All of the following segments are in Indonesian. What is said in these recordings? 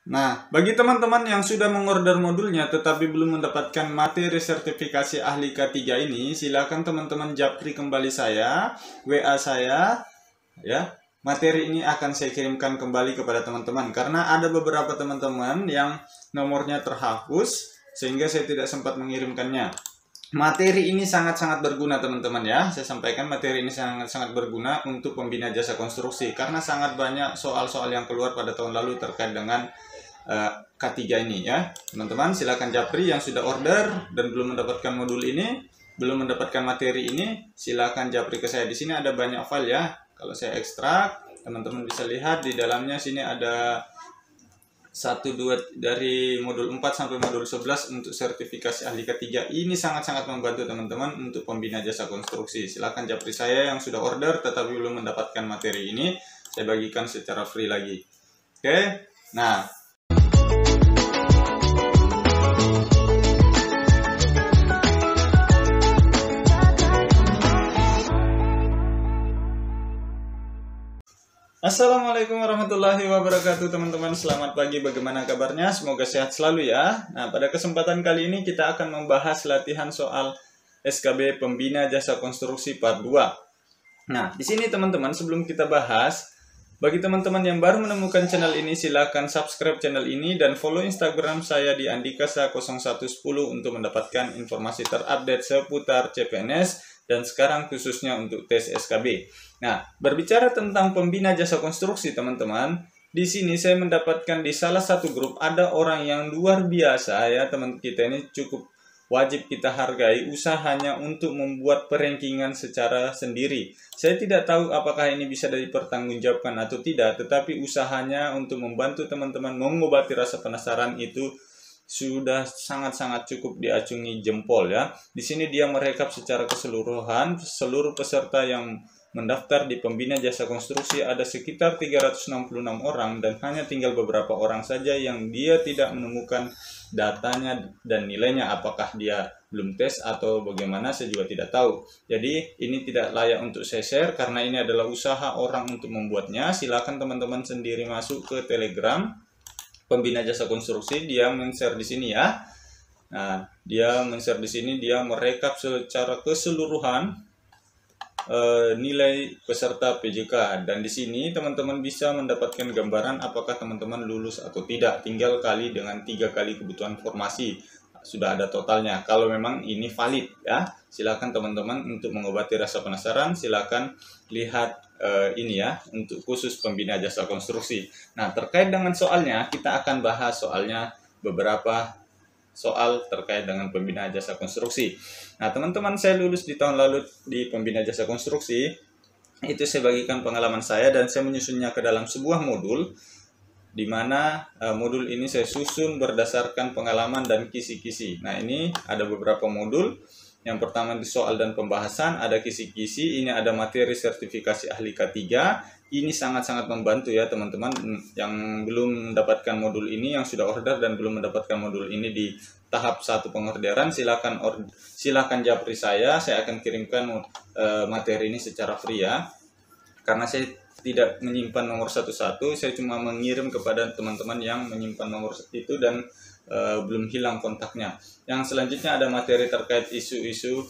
Nah, bagi teman-teman yang sudah mengorder modulnya tetapi belum mendapatkan materi sertifikasi ahli K3 ini, silakan teman-teman japri kembali saya, WA saya, ya. Materi ini akan saya kirimkan kembali kepada teman-teman karena ada beberapa teman-teman yang nomornya terhapus sehingga saya tidak sempat mengirimkannya. Materi ini sangat-sangat berguna teman-teman ya. Saya sampaikan materi ini sangat-sangat berguna untuk pembina jasa konstruksi karena sangat banyak soal-soal yang keluar pada tahun lalu terkait dengan K3 ini ya. Teman-teman silakan japri yang sudah order dan belum mendapatkan modul ini, belum mendapatkan materi ini, silakan japri ke saya. Di sini ada banyak file ya. Kalau saya ekstrak, teman-teman bisa lihat di dalamnya sini ada 1-2 dari modul 4 sampai modul 11 untuk sertifikasi ahli K3. Ini sangat-sangat membantu teman-teman untuk pembina jasa konstruksi. Silakan japri saya yang sudah order tetapi belum mendapatkan materi ini, saya bagikan secara free lagi. Oke. Nah, Assalamualaikum warahmatullahi wabarakatuh teman-teman. Selamat pagi, bagaimana kabarnya? Semoga sehat selalu ya. Nah, pada kesempatan kali ini kita akan membahas latihan soal SKB Pembina Jasa Konstruksi Part 2. Nah, di sini teman-teman sebelum kita bahas, bagi teman-teman yang baru menemukan channel ini, silakan subscribe channel ini dan follow Instagram saya di andikasa0110 untuk mendapatkan informasi terupdate seputar CPNS dan sekarang khususnya untuk tes SKB. Nah, berbicara tentang pembina jasa konstruksi teman-teman, di sini saya mendapatkan di salah satu grup ada orang yang luar biasa ya, teman kita ini cukup wajib kita hargai usahanya untuk membuat perankingan secara sendiri. Saya tidak tahu apakah ini bisa dipertanggungjawabkan atau tidak, tetapi usahanya untuk membantu teman-teman mengobati rasa penasaran itu sudah sangat-sangat cukup diacungi jempol ya. Di sini dia merekap secara keseluruhan seluruh peserta yang mendaftar di pembina jasa konstruksi ada sekitar 366 orang dan hanya tinggal beberapa orang saja yang dia tidak menemukan datanya dan nilainya, apakah dia belum tes atau bagaimana saya juga tidak tahu. Jadi ini tidak layak untuk saya share karena ini adalah usaha orang untuk membuatnya. Silakan teman-teman sendiri masuk ke Telegram Pembina Jasa Konstruksi, dia men-share di sini ya. Nah, dia men-share di sini, dia merekap secara keseluruhan nilai peserta PJK dan di sini teman-teman bisa mendapatkan gambaran apakah teman-teman lulus atau tidak. Tinggal kali dengan 3 kali kebutuhan formasi, sudah ada totalnya. Kalau memang ini valid ya, silakan teman-teman untuk mengobati rasa penasaran, silakan lihat ini ya untuk khusus pembina jasa konstruksi. Nah, terkait dengan soalnya kita akan bahas soalnya beberapa soal terkait dengan pembina jasa konstruksi. Nah, teman-teman, saya lulus di tahun lalu di pembina jasa konstruksi. Itu saya bagikan pengalaman saya dan saya menyusunnya ke dalam sebuah modul, di mana modul ini saya susun berdasarkan pengalaman dan kisi-kisi. Nah, ini ada beberapa modul. Yang pertama di soal dan pembahasan, ada kisi-kisi, ini ada materi sertifikasi ahli K3. Ini sangat-sangat membantu ya teman-teman yang belum mendapatkan modul ini, yang sudah order dan belum mendapatkan modul ini di tahap 1 pengorderan, silakan japri saya akan kirimkan materi ini secara free ya. Karena saya tidak menyimpan nomor satu-satu, saya cuma mengirim kepada teman-teman yang menyimpan nomor itu dan belum hilang kontaknya. Yang selanjutnya ada materi terkait isu-isu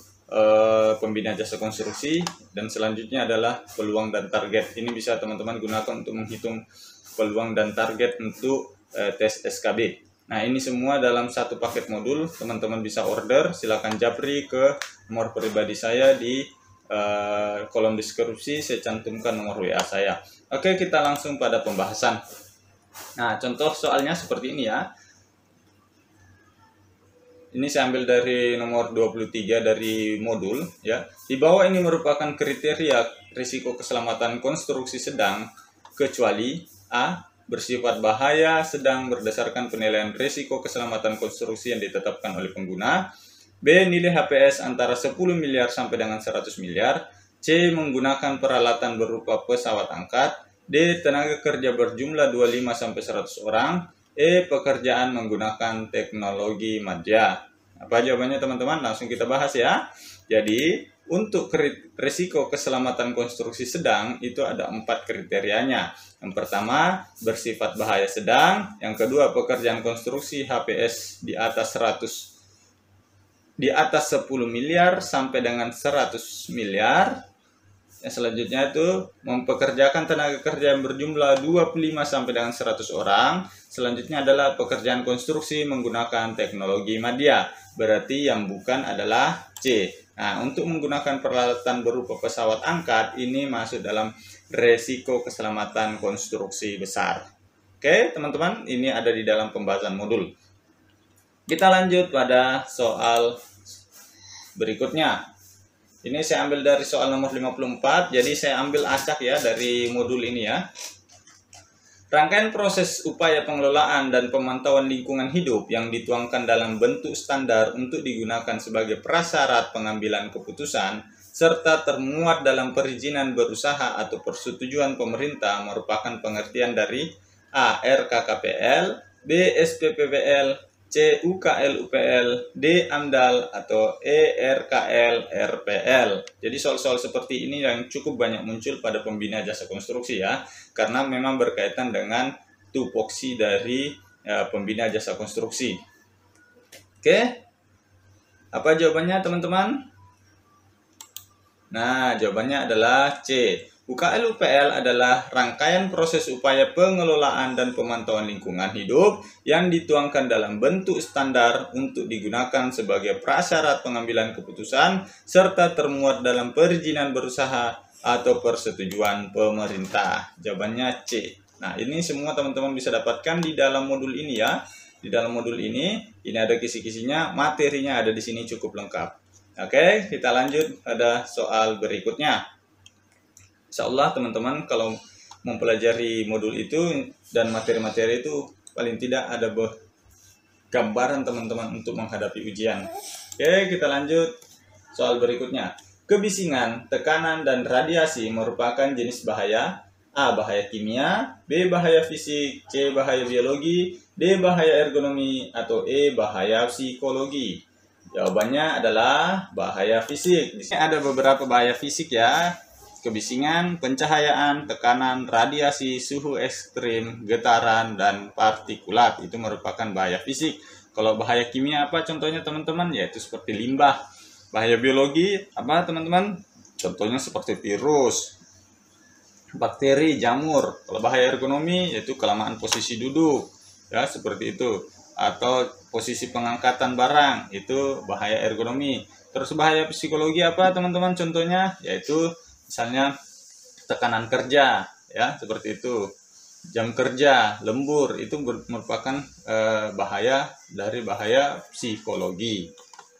pembina jasa konstruksi dan selanjutnya adalah peluang dan target. Ini bisa teman-teman gunakan untuk menghitung peluang dan target untuk tes SKB. Nah, ini semua dalam satu paket modul. Teman-teman bisa order, silakan japri ke nomor pribadi saya di kolom deskripsi, saya cantumkan nomor WA saya. Oke, kita langsung pada pembahasan. Nah, contoh soalnya seperti ini ya. Ini saya ambil dari nomor 23 dari modul ya. Di bawah ini merupakan kriteria risiko keselamatan konstruksi sedang kecuali A. bersifat bahaya sedang berdasarkan penilaian risiko keselamatan konstruksi yang ditetapkan oleh pengguna. B. nilai HPS antara 10 miliar sampai dengan 100 miliar. C. menggunakan peralatan berupa pesawat angkat. D. tenaga kerja berjumlah 25 sampai 100 orang. E. pekerjaan menggunakan teknologi madya. Apa jawabannya teman-teman? Langsung kita bahas ya. Jadi Untuk risiko keselamatan konstruksi sedang itu ada 4 kriterianya. Yang pertama, bersifat bahaya sedang. Yang kedua, pekerjaan konstruksi HPS di atas 10 miliar sampai dengan 100 miliar. Yang selanjutnya itu mempekerjakan tenaga kerja yang berjumlah 25 sampai dengan 100 orang. Selanjutnya adalah pekerjaan konstruksi menggunakan teknologi media. Berarti yang bukan adalah C. Nah, untuk menggunakan peralatan berupa pesawat angkat, ini masuk dalam resiko keselamatan konstruksi besar. Oke, teman-teman, ini ada di dalam pembahasan modul. Kita lanjut pada soal berikutnya. Ini saya ambil dari soal nomor 54, jadi saya ambil acak ya dari modul ini ya. Rangkaian proses upaya pengelolaan dan pemantauan lingkungan hidup yang dituangkan dalam bentuk standar untuk digunakan sebagai prasyarat pengambilan keputusan, serta termuat dalam perizinan berusaha atau persetujuan pemerintah merupakan pengertian dari A. RKKPL, B. SPPPL, C. UKL-UPL, D. AMDAL, atau E. RKL-RPL. Jadi soal-soal seperti ini yang cukup banyak muncul pada pembina jasa konstruksi ya, karena memang berkaitan dengan tupoksi dari pembina jasa konstruksi. Oke, apa jawabannya teman-teman? Nah, jawabannya adalah C. UKL-UPL adalah rangkaian proses upaya pengelolaan dan pemantauan lingkungan hidup yang dituangkan dalam bentuk standar untuk digunakan sebagai prasyarat pengambilan keputusan serta termuat dalam perizinan berusaha atau persetujuan pemerintah. Jawabannya C. Nah, ini semua teman-teman bisa dapatkan di dalam modul ini ya. Di dalam modul ini ada kisi-kisinya, materinya ada di sini cukup lengkap. Oke, kita lanjut pada soal berikutnya. Insya Allah teman-teman kalau mempelajari modul itu dan materi-materi itu paling tidak ada gambaran teman-teman untuk menghadapi ujian. Oke, kita lanjut soal berikutnya. Kebisingan, tekanan, dan radiasi merupakan jenis bahaya. A. Bahaya kimia, B. Bahaya fisik, C. Bahaya biologi, D. Bahaya ergonomi, atau E. Bahaya psikologi. Jawabannya adalah bahaya fisik. Di sini ada beberapa bahaya fisik ya. Kebisingan, pencahayaan, tekanan, radiasi, suhu ekstrim, getaran, dan partikulat. Itu merupakan bahaya fisik. Kalau bahaya kimia apa contohnya teman-teman? Yaitu seperti limbah. Bahaya biologi apa teman-teman? Contohnya seperti virus, bakteri, jamur. Kalau bahaya ergonomi yaitu kelamaan posisi duduk. Ya, seperti itu. Atau posisi pengangkatan barang, itu bahaya ergonomi. Terus bahaya psikologi apa teman-teman contohnya? Yaitu misalnya tekanan kerja, ya seperti itu, jam kerja, lembur, itu merupakan bahaya dari bahaya psikologi.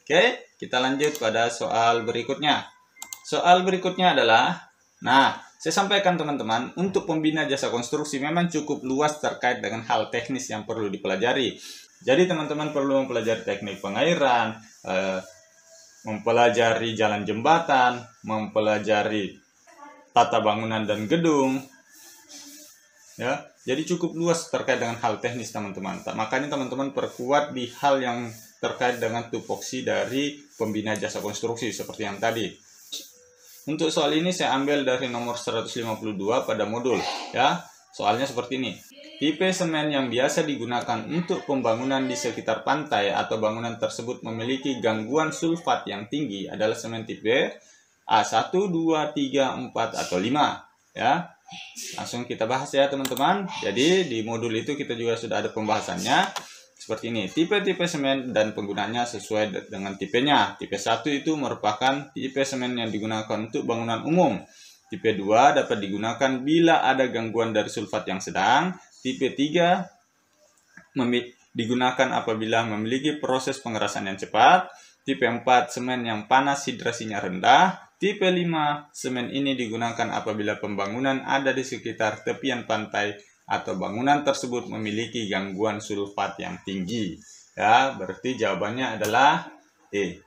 Oke, kita lanjut pada soal berikutnya. Soal berikutnya adalah, nah saya sampaikan teman-teman, untuk pembina jasa konstruksi memang cukup luas terkait dengan hal teknis yang perlu dipelajari. Jadi teman-teman perlu mempelajari teknik pengairan, mempelajari jalan jembatan, mempelajari tata bangunan dan gedung. Ya, jadi cukup luas terkait dengan hal teknis teman-teman. Makanya teman-teman perkuat di hal yang terkait dengan tupoksi dari pembina jasa konstruksi seperti yang tadi. Untuk soal ini saya ambil dari nomor 152 pada modul ya. Soalnya seperti ini. Tipe semen yang biasa digunakan untuk pembangunan di sekitar pantai atau bangunan tersebut memiliki gangguan sulfat yang tinggi adalah semen tipe A1, 2, 3, 4, atau 5. Ya. Langsung kita bahas ya teman-teman. Jadi di modul itu kita juga sudah ada pembahasannya. Seperti ini. Tipe-tipe semen dan penggunaannya sesuai dengan tipenya. Tipe 1 itu merupakan tipe semen yang digunakan untuk bangunan umum. Tipe 2 dapat digunakan bila ada gangguan dari sulfat yang sedang. Tipe 3 digunakan apabila memiliki proses pengerasan yang cepat. Tipe 4 semen yang panas hidrasinya rendah. Tipe 5 semen ini digunakan apabila pembangunan ada di sekitar tepian pantai atau bangunan tersebut memiliki gangguan sulfat yang tinggi. Ya, berarti jawabannya adalah E.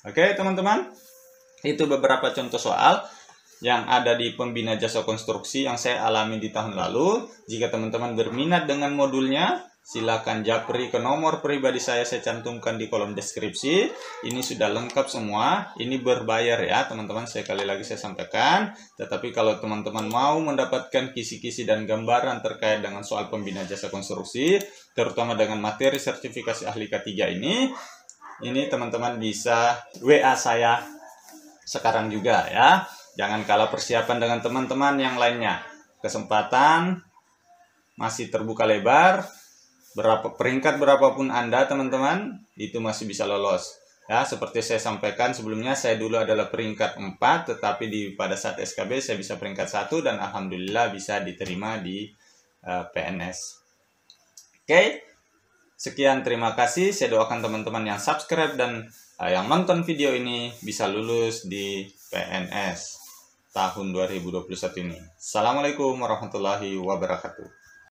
Oke, teman-teman. Itu beberapa contoh soal yang ada di pembina jasa konstruksi yang saya alami di tahun lalu. Jika teman-teman berminat dengan modulnya, silakan japri ke nomor pribadi saya cantumkan di kolom deskripsi. Ini sudah lengkap semua. Ini berbayar ya teman-teman, sekali lagi saya sampaikan. Tetapi kalau teman-teman mau mendapatkan kisi-kisi dan gambaran terkait dengan soal pembina jasa konstruksi, terutama dengan materi sertifikasi ahli K3 ini teman-teman bisa WA saya sekarang juga ya. Jangan kalah persiapan dengan teman-teman yang lainnya. Kesempatan masih terbuka lebar. Peringkat berapapun Anda teman-teman, itu masih bisa lolos. Ya, seperti saya sampaikan sebelumnya, saya dulu adalah peringkat 4, tetapi pada saat SKB saya bisa peringkat 1 dan alhamdulillah bisa diterima di PNS. Oke. Sekian, terima kasih. Saya doakan teman-teman yang subscribe dan yang nonton video ini bisa lulus di PNS tahun 2021 ini. Assalamualaikum warahmatullahi wabarakatuh.